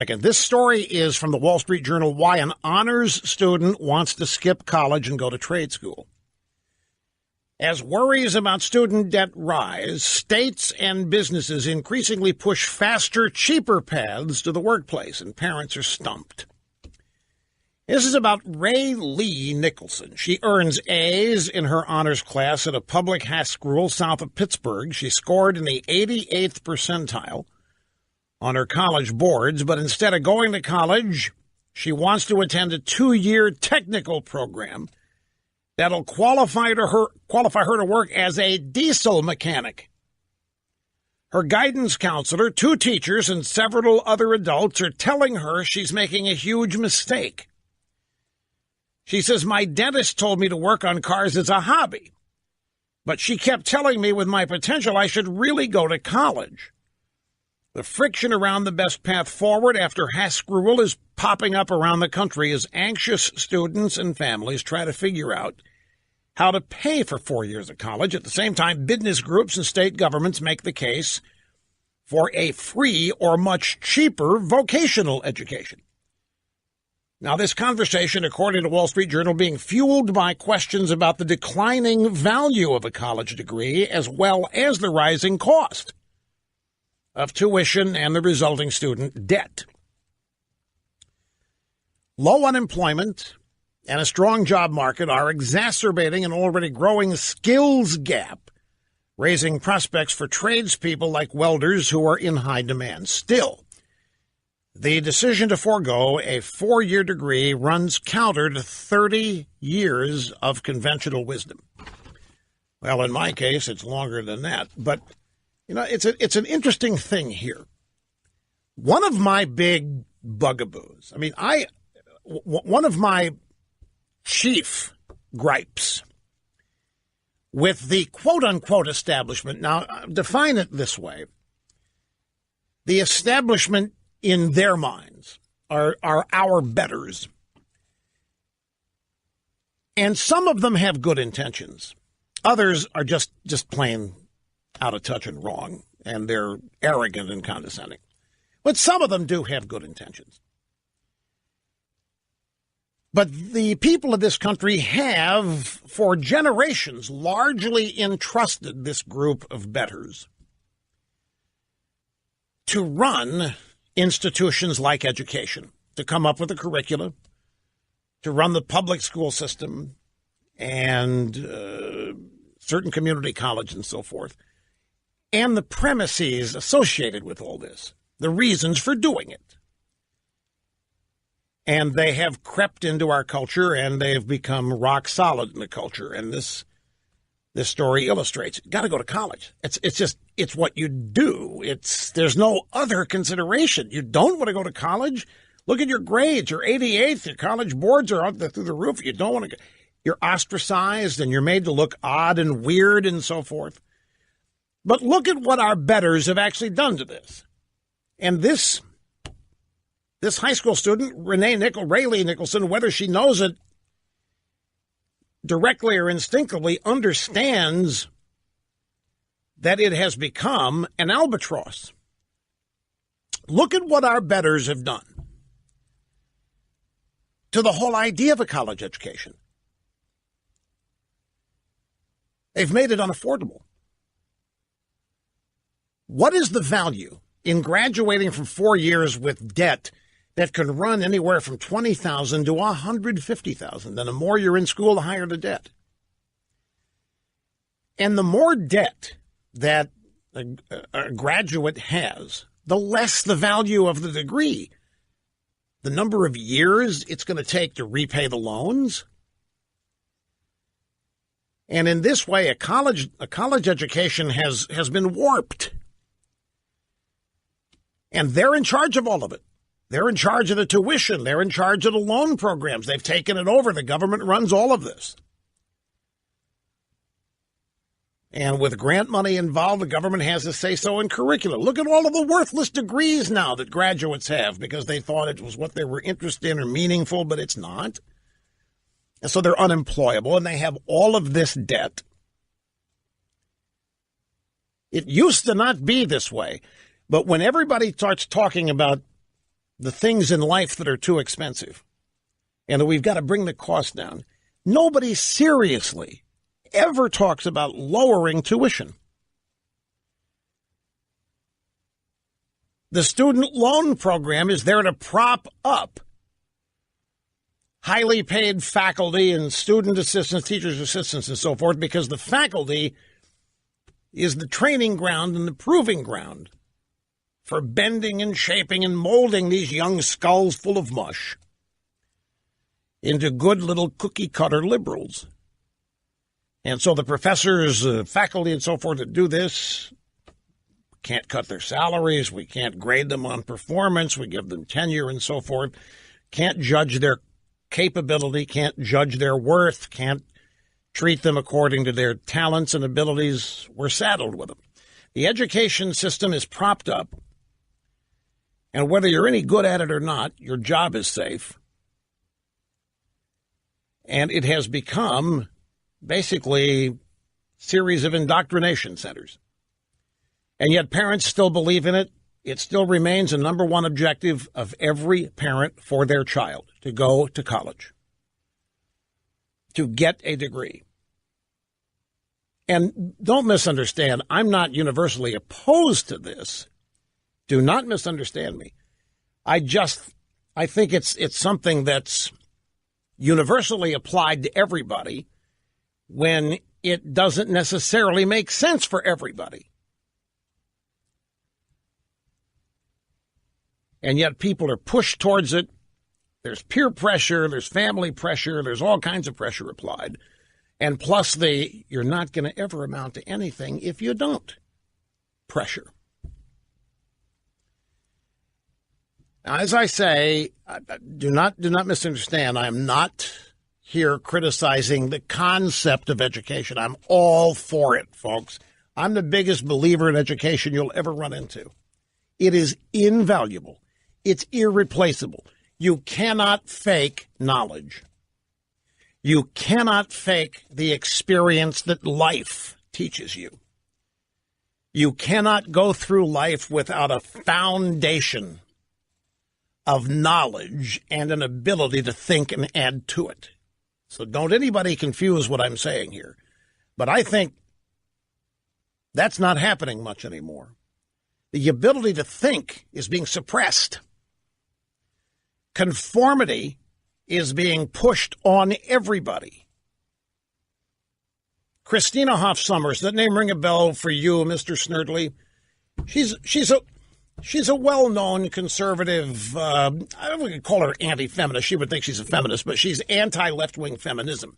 Again, this story is from the Wall Street Journal, why an honors student wants to skip college and go to trade school. As worries about student debt rise, states and businesses increasingly push faster, cheaper paths to the workplace, and parents are stumped. This is about Ray Lee Nicholson. She earns A's in her honors class at a public high school south of Pittsburgh. She scored in the 88th percentile on her college boards, but instead of going to college, she wants to attend a 2-year technical program that'll qualify her to work as a diesel mechanic. Her guidance counselor, 2 teachers, and several other adults are telling her she's making a huge mistake. She says, "My dentist told me to work on cars as a hobby, but she kept telling me with my potential I should really go to college." The friction around the best path forward after high school is popping up around the country as anxious students and families try to figure out how to pay for 4 years of college. At the same time, business groups and state governments make the case for a free or much cheaper vocational education. Now, this conversation, according to Wall Street Journal, being fueled by questions about the declining value of a college degree as well as the rising cost of tuition and the resulting student debt. Low unemployment and a strong job market are exacerbating an already growing skills gap, raising prospects for tradespeople like welders who are in high demand. Still, the decision to forego a 4-year degree runs counter to 30 years of conventional wisdom. Well, in my case, it's longer than that, but it's an interesting thing here. One of my big bugaboos, one of my chief gripes with the quote-unquote establishment, now define it this way, the establishment in their minds are our betters. And some of them have good intentions. Others are just plain out of touch and wrong, and they're arrogant and condescending. But some of them do have good intentions. But the people of this country have, for generations, largely entrusted this group of betters to run institutions like education, to come up with a curricula, to run the public school system and certain community college and so forth, and the premises associated with all this, the reasons for doing it. And they have crept into our culture, and they've become rock solid in the culture. And this story illustrates, you got to go to college. It's what you do. There's no other consideration. You don't want to go to college? Look at your grades. You're 88th. Your college boards are out there through the roof. You don't want to. You're ostracized, and you're made to look odd and weird and so forth. But look at what our betters have actually done to this. And this high school student, Ray Lee Nicholson, whether she knows it directly or instinctively, understands that it has become an albatross. Look at what our betters have done to the whole idea of a college education. They've made it unaffordable. What is the value in graduating from 4 years with debt that can run anywhere from $20,000 to $150,000? And the more you're in school, the higher the debt. And the more debt that a graduate has, the less the value of the degree. The number of years it's going to take to repay the loans. And in this way, a college education has been warped. And they're in charge of all of it. They're in charge of the tuition. They're in charge of the loan programs. They've taken it over. The government runs all of this. And with grant money involved, the government has a say-so in curriculum. Look at all of the worthless degrees now that graduates have because they thought it was what they were interested in or meaningful, but it's not. And so they're unemployable, and they have all of this debt. It used to not be this way. But when everybody starts talking about the things in life that are too expensive and that we've got to bring the cost down. Nobody seriously ever talks about lowering tuition. The student loan program is there to prop up highly paid faculty and student assistants, teachers' assistants, and so forth, because the faculty is the training ground and the proving ground for bending and shaping and molding these young skulls full of mush into good little cookie-cutter liberals. And so the professors, faculty, and so forth that do this can't cut their salaries. We can't grade them on performance. We give them tenure and so forth. Can't judge their capability, can't judge their worth, can't treat them according to their talents and abilities. We're saddled with them. The education system is propped up, and whether you're any good at it or not, your job is safe. And it has become basically a series of indoctrination centers. And yet parents still believe in it. It still remains a number one objective of every parent for their child, to go to college, to get a degree. And don't misunderstand, I'm not universally opposed to this. Do not misunderstand me. I think it's something that's universally applied to everybody when it doesn't necessarily make sense for everybody. And yet people are pushed towards it. There's peer pressure, there's family pressure, there's all kinds of pressure applied. And plus you're not going to ever amount to anything if you don't pressure. Now, as I say, do not misunderstand. I'm not here criticizing the concept of education. I'm all for it, folks. I'm the biggest believer in education you'll ever run into. It is invaluable. It's irreplaceable. You cannot fake knowledge. You cannot fake the experience that life teaches you. You cannot go through life without a foundation of knowledge and an ability to think and add to it. So don't anybody confuse what I'm saying here. But I think that's not happening much anymore. The ability to think is being suppressed. Conformity is being pushed on everybody. Christina Hoff Sommers, does that name ring a bell for you, Mr. Snerdley? She's a well-known conservative, I don't want to call her anti-feminist. She would think she's a feminist, but she's anti-left-wing feminism.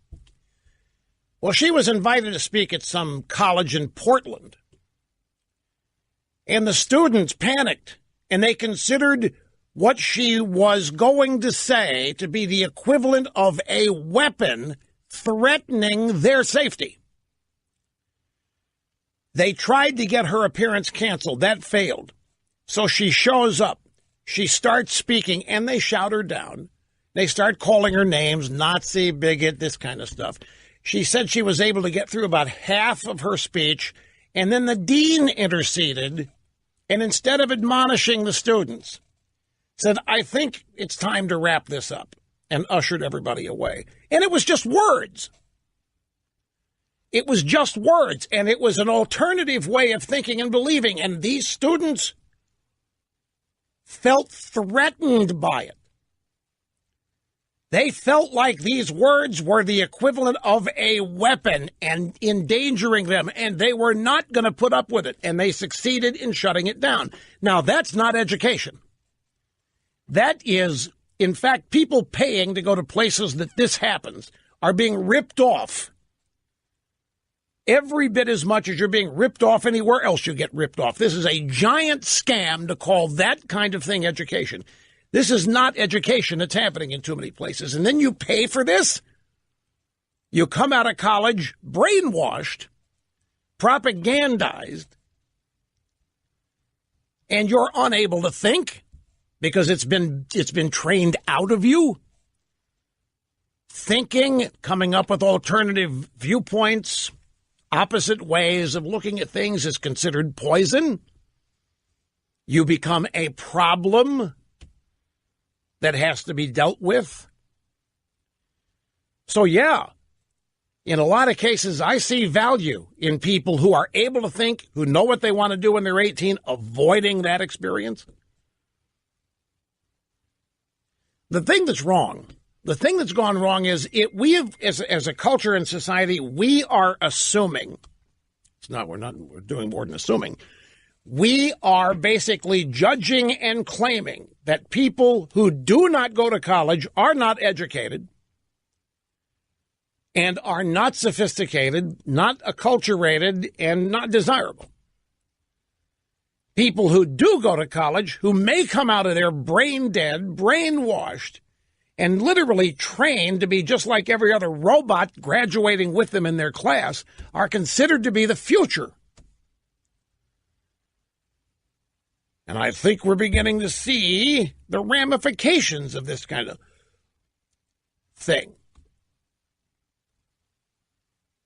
Well, she was invited to speak at some college in Portland. And the students panicked, and they considered what she was going to say to be the equivalent of a weapon threatening their safety. They tried to get her appearance canceled. That failed. So she shows up. She starts speaking, and they shout her down. They start calling her names, Nazi, bigot, this kind of stuff. She said she was able to get through about half of her speech, and then the dean interceded, and instead of admonishing the students, said, I think it's time to wrap this up, and ushered everybody away. And it was just words. It was just words, and it was an alternative way of thinking and believing, and these students felt threatened by it. They felt like these words were the equivalent of a weapon and endangering them, and they were not going to put up with it, and they succeeded in shutting it down. Now, that's not education. That is, in fact, people paying to go to places that this happens are being ripped off every bit as much as you're being ripped off anywhere else you get ripped off. This is a giant scam to call that kind of thing education. This is not education that's happening in too many places. And then you pay for this? You come out of college brainwashed, propagandized, and you're unable to think because it's been trained out of you. Thinking, coming up with alternative viewpoints, opposite ways of looking at things is considered poison. You become a problem. that has to be dealt with. So, yeah, in a lot of cases, I see value in people who are able to think, who know what they want to do when they're 18, avoiding that experience. The thing that's wrong, the thing that's gone wrong is we have, as a culture and society, we are assuming. We're doing more than assuming. We are basically judging and claiming that people who do not go to college are not educated and are not sophisticated, not acculturated, and not desirable. People who do go to college, who may come out of there brain dead, brainwashed, and literally trained to be just like every other robot graduating with them in their class, are considered to be the future. And I think we're beginning to see the ramifications of this kind of thing.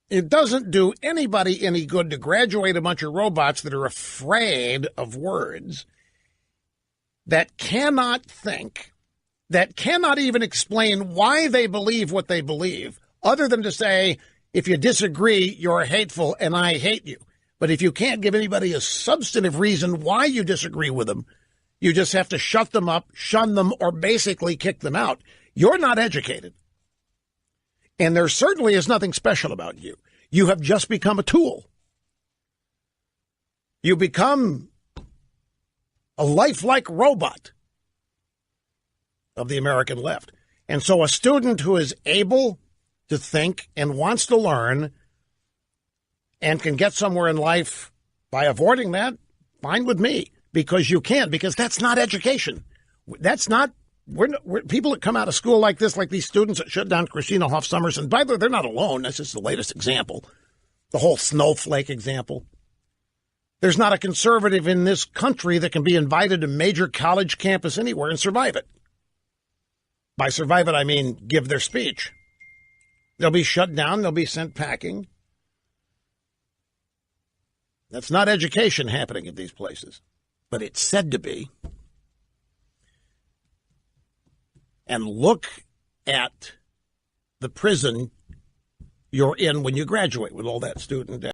It doesn't do anybody any good to graduate a bunch of robots that are afraid of words, that cannot think, that cannot even explain why they believe what they believe, other than to say, if you disagree, you're hateful and I hate you. But if you can't give anybody a substantive reason why you disagree with them, you just have to shut them up, shun them, or basically kick them out. You're not educated. And there certainly is nothing special about you. You have just become a tool. You become a lifelike robot of the American left. And so a student who is able to think and wants to learn and can get somewhere in life by avoiding that, fine with me, because you can, because that's not education. That's not, we're people that come out of school like this, like these students that shut down Christina Hoff Sommers, and by the way, they're not alone. That's just the latest example, the whole snowflake example. There's not a conservative in this country that can be invited to major college campus anywhere and survive it. By survive it, I mean give their speech. They'll be shut down. They'll be sent packing. That's not education happening at these places, but it's said to be. And look at the prison you're in when you graduate with all that student debt.